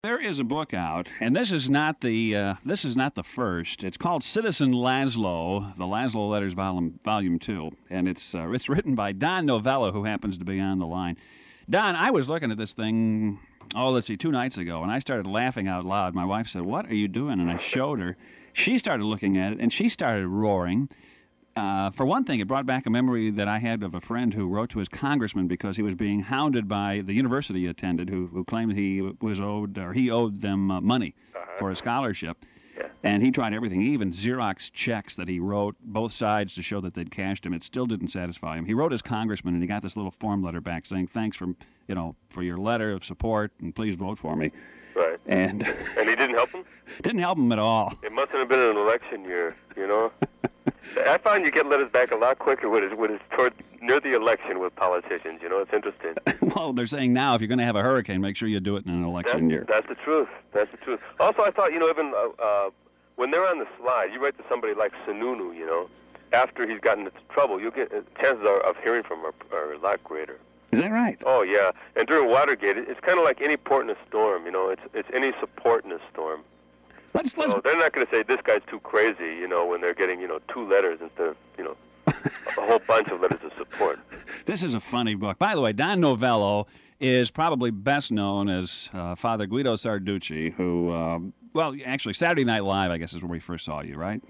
There is a book out, and this is not the first. It's called Citizen Laszlo, the Laszlo Letters Volume 2, and it's written by Don Novello, who happens to be on the line. Don, I was looking at this thing, 2 nights ago, and I started laughing out loud. My wife said, "What are you doing?" And I showed her. She started looking at it, and she started roaring. For one thing, it brought back a memory that I had of a friend who wrote to his congressman because he was being hounded by the university he attended, who claimed he owed them money for a scholarship. Yeah. And he tried everything. He even Xerox checks that he wrote both sides to show that they'd cashed him. It still didn't satisfy him. He wrote his congressman, and he got this little form letter back saying, "Thanks for your letter of support, and please vote for me." Right. And he didn't help him? Didn't help him at all. It mustn't have been an election year, I find you get letters back a lot quicker when it's toward near the election with politicians. It's interesting. Well, they're saying now if you're going to have a hurricane, make sure you do it in an election year. That's the truth. That's the truth. Also, I thought, even when they're on the slide, you write to somebody like Sununu, after he's gotten into trouble, you get chances of hearing from him are a lot greater. Is that right? Oh, yeah. And during Watergate, it's kind of like any port in a storm, It's any support in a storm. Let's they're not going to say this guy's too crazy, when they're getting, 2 letters instead of, a whole bunch of letters of support. This is a funny book. By the way, Don Novello is probably best known as Father Guido Sarducci, who, actually, Saturday Night Live, I guess, is where we first saw you, right?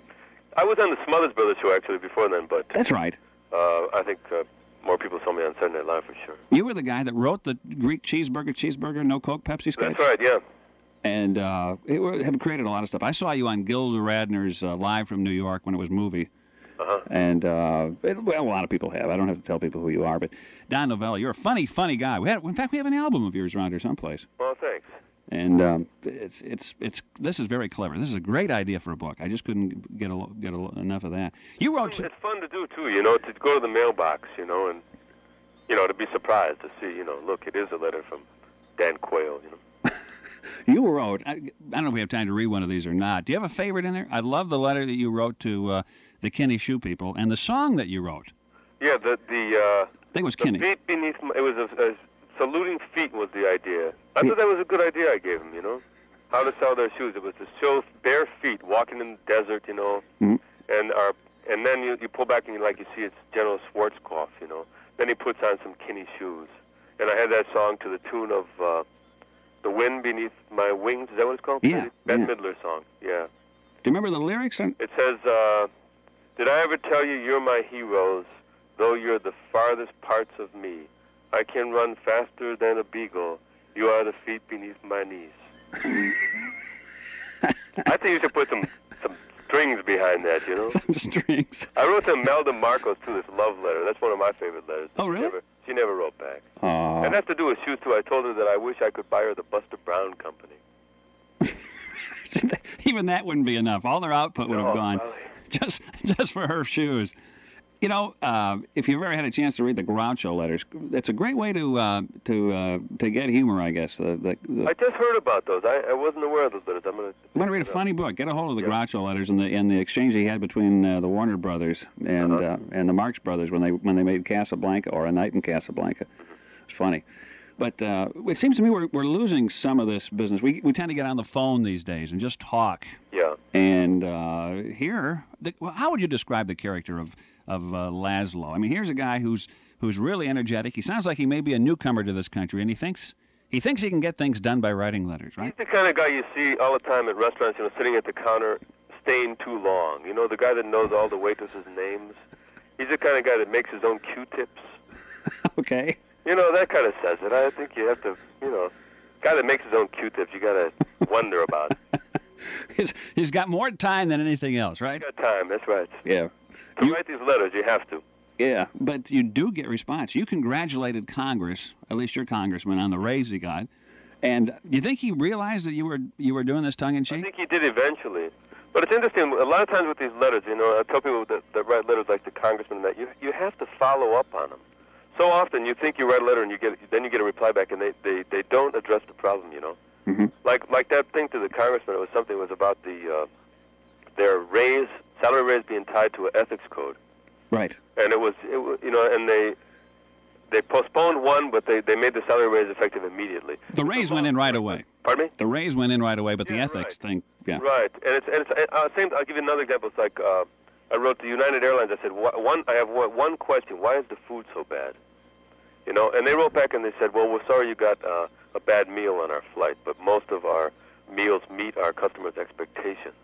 I was on the Smothers Brothers show, actually, before then, but... That's right. I think more people saw me on Saturday Night Live, for sure. You were the guy that wrote the Greek cheeseburger, no Coke, Pepsi sketch? That's right, yeah. And have created a lot of stuff. I saw you on Gilda Radner's Live from New York when it was movie. Uh-huh. And, a lot of people have. I don't have to tell people who you are. But Don Novello, you're a funny guy. In fact, we have an album of yours around here someplace. Well, thanks. And this is very clever. This is a great idea for a book. I just couldn't get enough of that. You wrote... It's fun to do, too, to go to the mailbox, and, to be surprised to see, look, it is a letter from Dan Quayle, You wrote, I don't know if we have time to read one of these or not. Do you have a favorite in there? I love the letter that you wrote to the Kinney Shoe people and the song that you wrote. Yeah, I think it was Kinney. Feet beneath it was a saluting feet was the idea. I thought that was a good idea I gave him, how to sell their shoes. It was to show bare feet walking in the desert, Mm-hmm. and then you pull back and you see it's General Schwarzkopf, Then he puts on some Kinney shoes. And I had that song to the tune of... The Wind Beneath My Wings, is that what it's called? Yeah. Bette Midler song, yeah. Do you remember the lyrics? It says, did I ever tell you you're my heroes, though you're the farthest parts of me? I can run faster than a beagle. You are the feet beneath my knees. I think you should put some strings behind that, Some strings. I wrote to Melda Marcos, too, this love letter. That's one of my favorite letters. Oh, really? She never wrote back. Aww. And it has to do with shoes, too. I told her that I wish I could buy her the Buster Brown Company. Even that wouldn't be enough. All their output would have gone probably. just for her shoes. If you've ever had a chance to read the Groucho letters, it's a great way to get humor, I guess. I just heard about those. I wasn't aware of those letters. I'm going to read a funny book. Get a hold of the Groucho letters and the exchange he had between the Warner Brothers and the Marx Brothers when they made Casablanca or A Night in Casablanca. It's funny. But it seems to me we're losing some of this business. We tend to get on the phone these days and just talk. Yeah. And how would you describe the character of Laszlo? I mean, here's a guy who's really energetic. He sounds like he may be a newcomer to this country, and he thinks he can get things done by writing letters, right? He's the kind of guy you see all the time at restaurants, sitting at the counter, staying too long. The guy that knows all the waitresses' names. He's the kind of guy that makes his own Q-tips. Okay. That kind of says it. I think you have to, guy that makes his own Q-tips, you got to wonder about it. He's got more time than anything else, right? He's got time, that's right. Yeah. To write these letters, you have to. Yeah, but you do get response. You congratulated Congress, at least your congressman, on the raise he got. And you think he realized that you were doing this tongue-in-cheek? I think he did eventually. But it's interesting, a lot of times with these letters, I tell people that write letters like the congressman that you have to follow up on them. So often you think you write a letter and then you get a reply back and they don't address the problem, Mm-hmm. Like that thing to the congressman, it was about their salary raise being tied to an ethics code. Right. And it was and they postponed one, but they made the salary raise effective immediately. The raise went in right away. Pardon me? The Rays went in right away, but the Yeah, ethics thing, yeah. Right, and it's same. I'll give you another example. It's like I wrote to United Airlines. I said, I have one question. Why is the food so bad? You know, and they wrote back and they said, well, we're sorry you got a bad meal on our flight, but most of our meals meet our customers' expectations.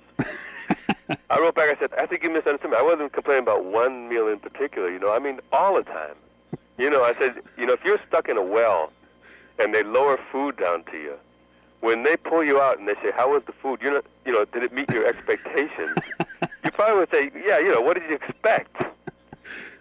I wrote back, I said, I think you misunderstood me. I wasn't complaining about one meal in particular, you know. I mean, all the time. You know, I said, you know, if you're stuck in a well and they lower food down to you, when they pull you out and they say, how was the food? You're not, you know, did it meet your expectations? You probably would say, yeah, you know, what did you expect?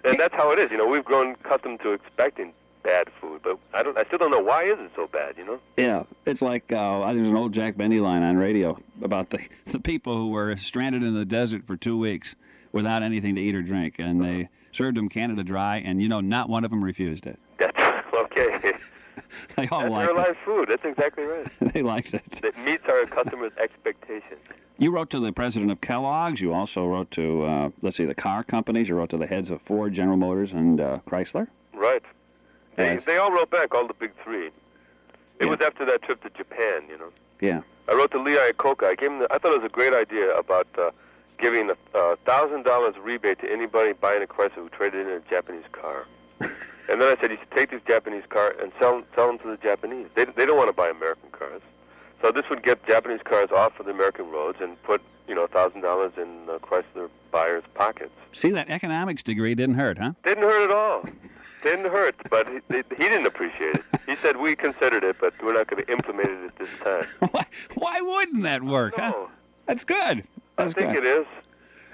And that's how it is. You know, we've grown accustomed to expecting bad food, but I still don't know why is it so bad, you know? Yeah, it's like there's an old Jack Benny line on radio about the people who were stranded in the desert for 2 weeks without anything to eat or drink, and they served them Canada Dry, and, you know, not one of them refused it. That's okay. They all liked it. That's real-life food. That's exactly right. They liked it. It meets our customers' expectations. You wrote to the president of Kellogg's. You also wrote to, the car companies. You wrote to the heads of Ford, General Motors, and Chrysler. Right. They all wrote back, all the big three. It was after that trip to Japan, you know. Yeah. I wrote to Lee Iacocca. I thought it was a great idea about giving a $1,000 rebate to anybody buying a Chrysler who traded in a Japanese car. And then I said you should take these Japanese cars and sell them to the Japanese. They don't want to buy American cars. So this would get Japanese cars off of the American roads and put, you know, $1,000 in Chrysler buyers' pockets. See, that economics degree didn't hurt, huh? Didn't hurt at all. Didn't hurt, but he didn't appreciate it. He said, we considered it, but we're not going to implement it at this time. Why wouldn't that work, huh? That's good. I think it is.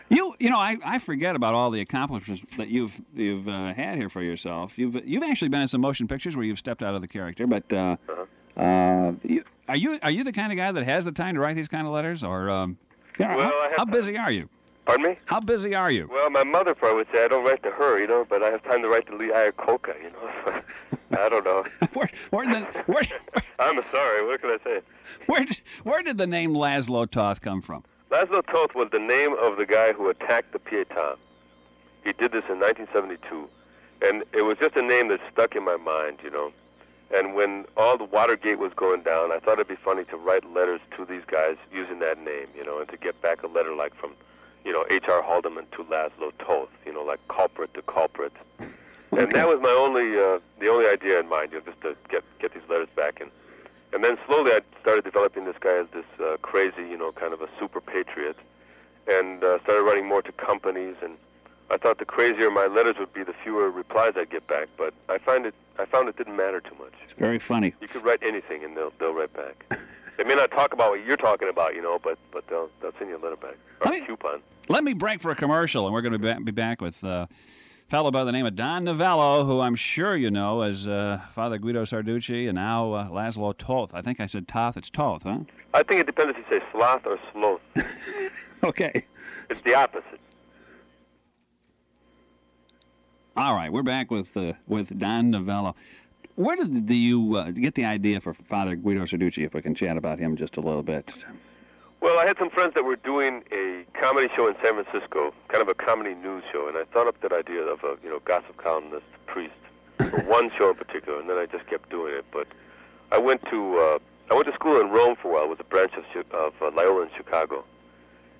You know, I forget about all the accomplishments that you've had here for yourself. You've actually been in some motion pictures where you've stepped out of the character, but are you the kind of guy that has the time to write these kind of letters, or how busy are you? Pardon me? How busy are you? Well, my mother probably would say I don't write to her, you know, but I have time to write to Lee Iacocca, you know. I don't know. I'm sorry. What can I say? Where did the name Laszlo Toth come from? Laszlo Toth was the name of the guy who attacked the Pietà. He did this in 1972, and it was just a name that stuck in my mind, you know. And when all the Watergate was going down, I thought it'd be funny to write letters to these guys using that name, you know, and to get back a letter like from, you know, H.R. Haldeman to Laszlo Toth, you know, like culprit to culprit. Okay. And that was my the only idea in mind, you know, just to get these letters back. And then slowly I started developing this guy as this crazy, you know, kind of a super patriot, and started writing more to companies. And I thought the crazier my letters would be, the fewer replies I'd get back. But I found it didn't matter too much. It's very funny. You could write anything, and they'll write back. They may not talk about what you're talking about, you know, but they'll send you a letter back or a coupon. Let me break for a commercial, and we're going to be back with a fellow by the name of Don Novello, who I'm sure you know as Father Guido Sarducci, and now Laszlo Toth. I think I said Toth. It's Toth, huh? I think it depends if you say sloth or sloth. Okay. It's the opposite. All right, we're back with Don Novello. Where did you get the idea for Father Guido Sarducci, if we can chat about him just a little bit? Well, I had some friends that were doing a comedy show in San Francisco, kind of a comedy news show, and I thought up that idea of a, you know, gossip columnist priest for one show in particular, and then I just kept doing it. But I went to school in Rome for a while. It was a branch of Loyola in Chicago.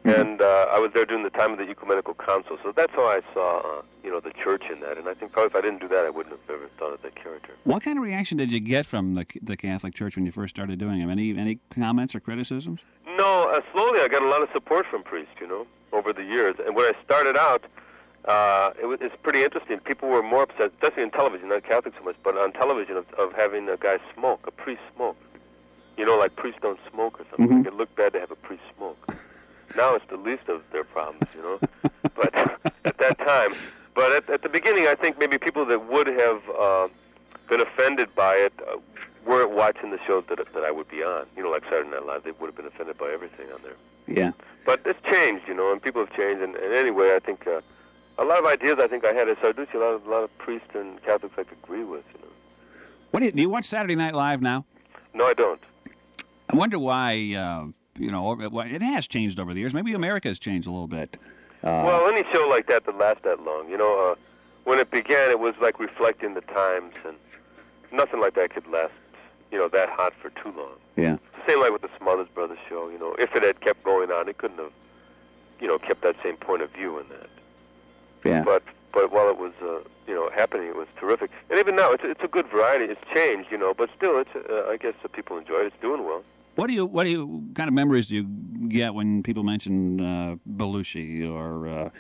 And I was there during the time of the Ecumenical Council, so that's how I saw, you know, the church in that. And I think probably if I didn't do that, I wouldn't have ever thought of that character. What kind of reaction did you get from the Catholic Church when you first started doing them? Any comments or criticisms? No, slowly I got a lot of support from priests, you know, over the years. And when I started out, it's pretty interesting. People were more upset, especially in television, not Catholic so much, but on television of having a guy smoke, a priest smoke. You know, like priests don't smoke or something. Mm-hmm. It looked bad to have a priest smoke. Now it's the least of their problems, you know. But at that time, at the beginning, I think maybe people that would have been offended by it weren't watching the shows that I would be on. You know, like Saturday Night Live, they would have been offended by everything on there. Yeah. But it's changed, you know, and people have changed. And anyway, I think a lot of ideas I think I had at Sarducci, a lot of priests and Catholics I could agree with, you know. Do you watch Saturday Night Live now? No, I don't. I wonder why. You know, it has changed over the years. Maybe America has changed a little bit. Well, any show like that lasts that long, you know, when it began, it was like reflecting the times, and nothing like that could last, you know, that hot for too long. Yeah. the same like with the Smothers Brothers show. You know, if it had kept going on, it couldn't have, you know, kept that same point of view in that. Yeah. But while it was, you know, happening, it was terrific. And even now, it's a good variety. It's changed, you know, but still, it's I guess the people enjoy it. It's doing well. What kind of memories do you get when people mention Belushi or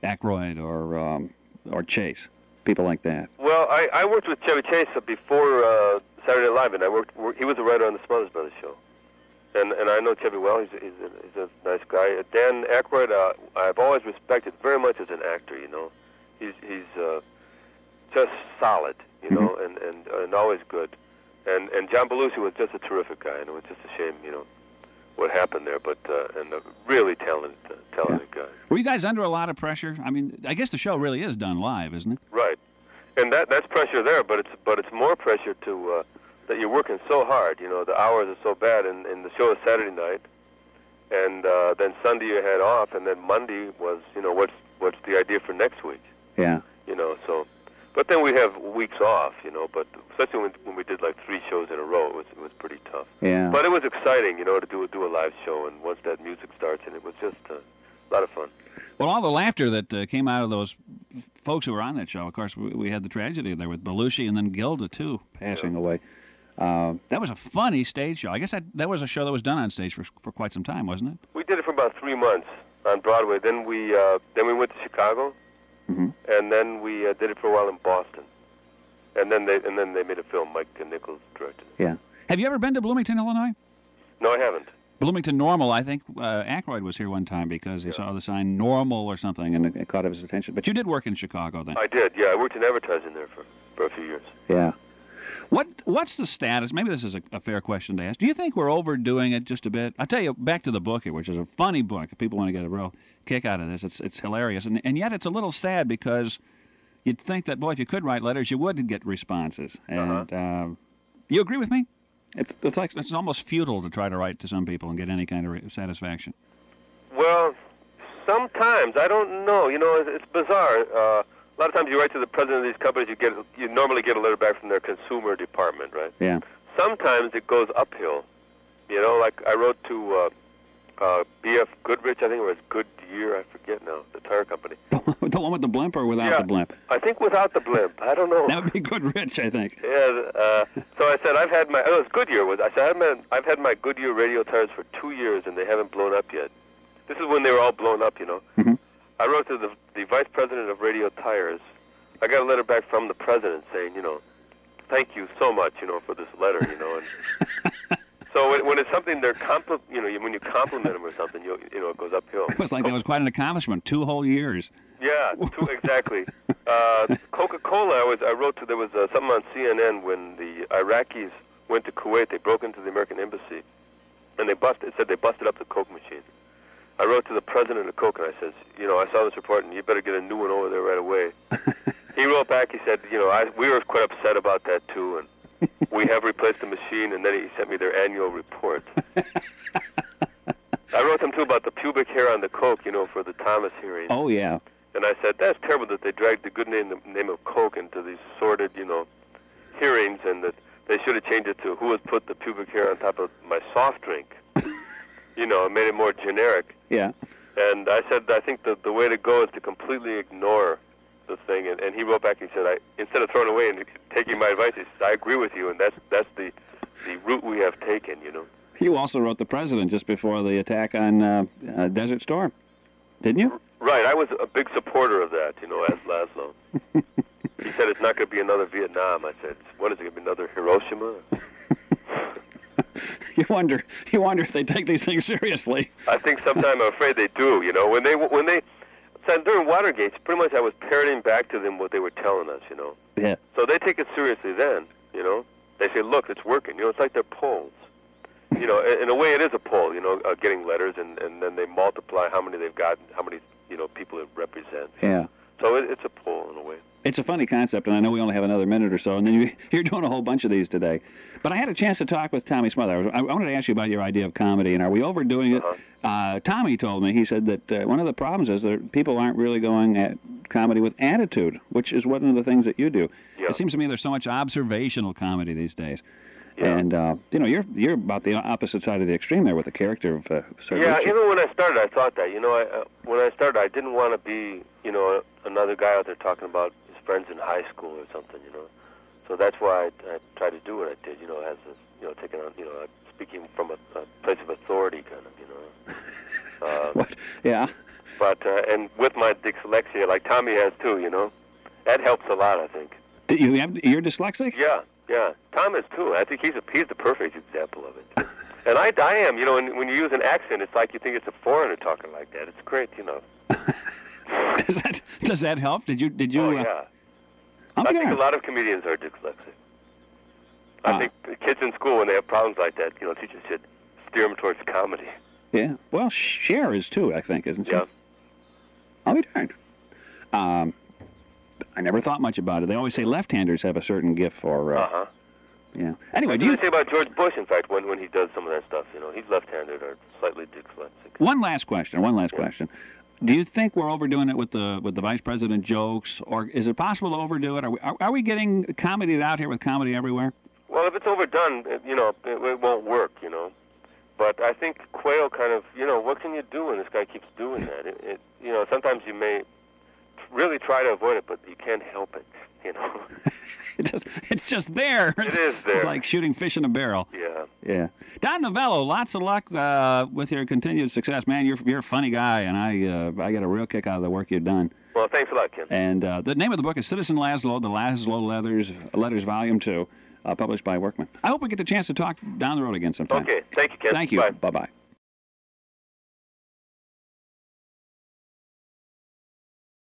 Aykroyd or Chase, people like that? Well, I worked with Chevy Chase before Saturday Night Live, and he was a writer on the Smothers Brothers show. And I know Chevy well. He's a nice guy. Dan Aykroyd, I've always respected very much as an actor. You know, he's just solid. You know, and always good. And John Belushi was just a terrific guy, and it was just a shame, you know, what happened there. But and a really talented guy. Were you guys under a lot of pressure? I mean, I guess the show really is done live, isn't it? Right, and that's pressure there, but it's more pressure to that you're working so hard. You know, the hours are so bad, and the show is Saturday night, and then Sunday you had off, and then Monday was, you know, what's the idea for next week? Yeah. You know, so. But then we have weeks off, you know. But especially when we did like 3 shows in a row, it was pretty tough. Yeah. But it was exciting, you know, to do a live show, and once that music starts, and it was just a lot of fun. Well, all the laughter that came out of those folks who were on that show. Of course, we had the tragedy there with Belushi and then Gilda too passing away. That was a funny stage show. I guess that was a show that was done on stage for quite some time, wasn't it? We did it for about 3 months on Broadway. Then we went to Chicago. And then we did it for a while in Boston, and then they made a film. Mike Nichols directed it. Yeah. Have you ever been to Bloomington, Illinois? No, I haven't. Bloomington Normal. I think Aykroyd was here one time because he saw the sign Normal or something, and it caught his attention. But you did work in Chicago then. I did. Yeah, I worked in advertising there for a few years. Yeah. What's the status? Maybe this is a fair question to ask. Do you think we're overdoing it just a bit? I'll tell you, back to the book here, which is a funny book. If people want to get a real kick out of this, it's hilarious. And yet it's a little sad because you'd think that, boy, if you could write letters, you would get responses. And you agree with me? It's almost futile to try to write to some people and get any kind of satisfaction. Well, sometimes. I don't know. You know, it's bizarre. A lot of times you write to the president of these companies, you normally get a letter back from their consumer department, right? Yeah. Sometimes it goes uphill. You know, like I wrote to B.F. Goodrich, I think it was Goodyear, I forget now, the tire company. The one with the blimp or without the blimp? I think without the blimp. I don't know. That would be Goodrich, I think. Yeah. So I said, it was Goodyear. I've had my Goodyear radio tires for 2 years, and they haven't blown up yet. This is when they were all blown up, you know. Mm-hmm. I wrote to the vice president of Radio Tires. I got a letter back from the president saying, you know, thank you so much, you know, for this letter, you know. And so when it's something when you compliment them or something, you know, it goes uphill. It was like that was quite an accomplishment. 2 whole years. Yeah, exactly. Coca-Cola, I wrote to, there was something on CNN when the Iraqis went to Kuwait. They broke into the American embassy, and it said they busted up the Coke machine. I wrote to the president of Coke, and I said, you know, I saw this report, and you better get a new one over there right away. He wrote back, he said, you know, we were quite upset about that, too, and we have replaced the machine, and then he sent me their annual report. I wrote them, too, about the pubic hair on the Coke, you know, for the Thomas hearing. Oh, yeah. And I said, that's terrible that they dragged the good name of Coke into these sordid, you know, hearings, and that they should have changed it to who has put the pubic hair on top of my soft drink. You know, and made it more generic. Yeah. And I said, I think the way to go is to completely ignore the thing. And he wrote back and said, instead of throwing away and taking my advice, he said, I agree with you, and that's the route we have taken, you know. You also wrote the president just before the attack on Desert Storm, didn't you? Right. I was a big supporter of that, you know, as Laszlo. He said it's not going to be another Vietnam. I said, what is it going to be, another Hiroshima? You wonder if they take these things seriously. I think sometimes I'm afraid they do. You know, when they said during Watergate, pretty much I was parroting back to them what they were telling us. You know. Yeah. So they take it seriously then. You know, they say, look, it's working. You know, it's like they're polls. You know, in a way, it is a poll. You know, getting letters, and then they multiply how many they've got, how many people it represents. Yeah. So it's a poll in a way. It's a funny concept, and I know we only have another minute or so, and then you're doing a whole bunch of these today. But I had a chance to talk with Tommy Smother. I wanted to ask you about your idea of comedy, and are we overdoing it? Tommy told me, he said that one of the problems is that people aren't really going at comedy with attitude, which is one of the things that you do. Yeah. It seems to me there's so much observational comedy these days. Yeah. And you're about the opposite side of the extreme there with the character of Sarducci. Yeah, even when I started, I thought that. When I started, I didn't want to be, another guy out there talking about his friends in high school or something, So that's why I tried to do what I did, as taking on, speaking from a place of authority, kind of, What? Yeah. But and with my dyslexia, like Tommy has too, that helps a lot, I think. You're dyslexic? Yeah. Tom is too. I think he's the perfect example of it. And I am. When you use an accent, it's like you think it's a foreigner talking like that. It's great, Does that help? Did you? Oh yeah. I think a lot of comedians are dyslexic. I think kids in school, when they have problems like that, teachers should steer them towards comedy. Yeah. Well, Cher is too, I think, isn't she? Yeah. I'll be darned. I never thought much about it. They always say left-handers have a certain gift for. Yeah. Anyway, what do you say about George Bush? In fact, when he does some of that stuff, he's left-handed or slightly dyslexic. One last question. question. Do you think we're overdoing it with the vice president jokes, or is it possible to overdo it? Are we getting comedy out here with comedy everywhere? Well, if it's overdone, it won't work, But I think Quayle kind of, what can you do when this guy keeps doing that? Sometimes you may really try to avoid it, but you can't help it, It's just there. It is there. It's like shooting fish in a barrel. Yeah. Don Novello, lots of luck with your continued success, man. You're a funny guy, and I get a real kick out of the work you've done. Well, thanks a lot, Ken. And the name of the book is Citizen Laszlo, the Laszlo Letters Volume 2, published by Workman. I hope we get the chance to talk down the road again sometime. Okay. Thank you, Ken. Thank you. Bye. Bye-bye.